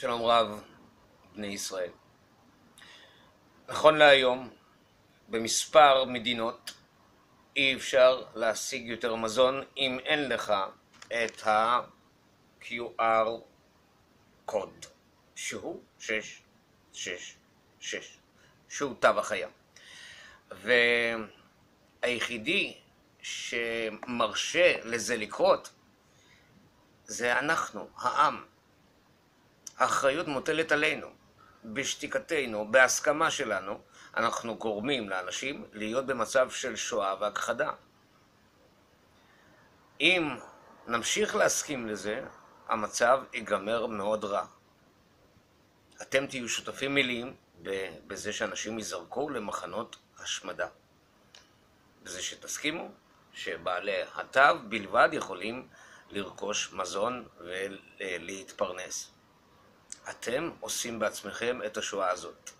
שלום רב, בני ישראל. נכון להיום, במספר מדינות אי אפשר להשיג יותר מזון אם אין לך את ה-QR קוד, שהוא 666, שהוא תו החיה. והיחידי שמרשה לזה לקרות זה אנחנו, העם. האחריות מוטלת עלינו. בשתיקתנו, בהסכמה שלנו, אנחנו גורמים לאנשים להיות במצב של שואה והכחדה. אם נמשיך להסכים לזה, המצב ייגמר מאוד רע. אתם תהיו שותפים מלאים בזה שאנשים ייזרקו למחנות השמדה. בזה שתסכימו שבעלי התו בלבד יכולים לרכוש מזון ולהתפרנס. אתם עושים בעצמכם את השואה הזאת.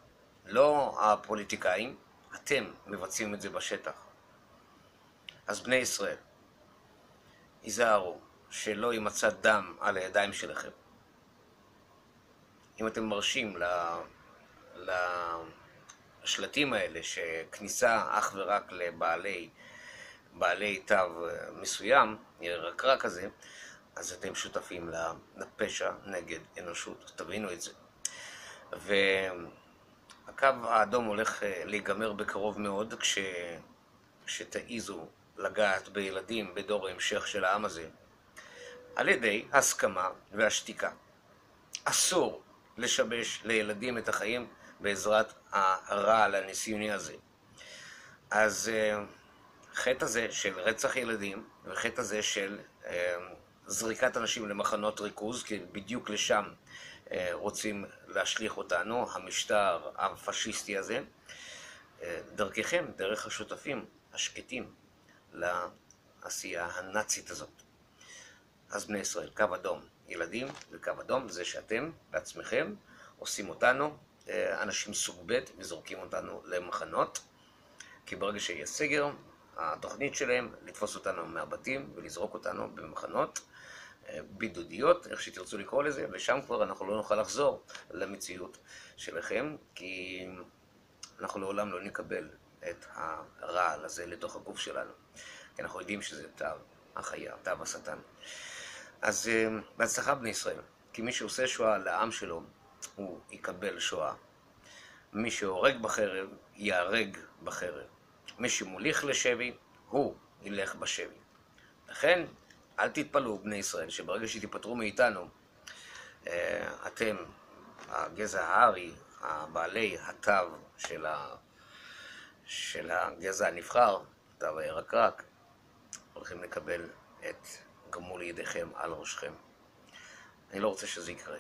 לא הפוליטיקאים, אתם מבצעים את זה בשטח. אז בני ישראל, היזהרו שלא יימצא דם על הידיים שלכם. אם אתם מרשים לשלטים האלה שכניסה אך ורק לבעלי תו מסוים, ירקרק כזה, אז אתם שותפים לפשע נגד אנושות. תבינו את זה. והקו האדום הולך להיגמר בקרוב מאוד כשתעיזו לגעת בילדים בדור ההמשך של העם הזה, על ידי הסכמה והשתיקה. אסור לשבש לילדים את החיים בעזרת הרעל הניסיוני הזה. אז חטא הזה של רצח ילדים וחטא הזה של זריקת אנשים למחנות ריכוז, כי בדיוק לשם רוצים להשליך אותנו, המשטר הפשיסטי הזה, דרככם, דרך השותפים השקטים לעשייה הנאצית הזאת. אז בני ישראל, קו אדום ילדים, וקו אדום זה שאתם בעצמכם עושים אותנו אנשים סוג ב' וזורקים אותנו למחנות, כי ברגע שיהיה סגר, התוכנית שלהם לתפוס אותנו מהבתים ולזרוק אותנו במחנות בידודיות, איך שתרצו לקרוא לזה, ושם כבר אנחנו לא נוכל לחזור למציאות שלכם, כי אנחנו לעולם לא נקבל את הרעל הזה לתוך הגוף שלנו, כי אנחנו יודעים שזה תו החיה, תו השטן. אז בהצלחה בני ישראל, כי מי שעושה שואה לעם שלו, הוא יקבל שואה. מי שהורג בחרב, יהרג בחרב. מי שמוליך לשבי, הוא ילך בשבי. לכן, אל תתפלאו בני ישראל, שברגע שתיפטרו מאיתנו, אתם, הגזע הארי, בעלי התו של הגזע הנבחר, תו הירקרק, הולכים לקבל את גמול ידיכם על ראשכם. אני לא רוצה שזה יקרה,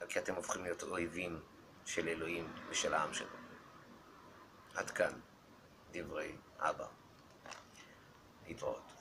כי אתם הופכים להיות אויבים של אלוהים ושל העם שלו. עד כאן דברי אבא. להתראות.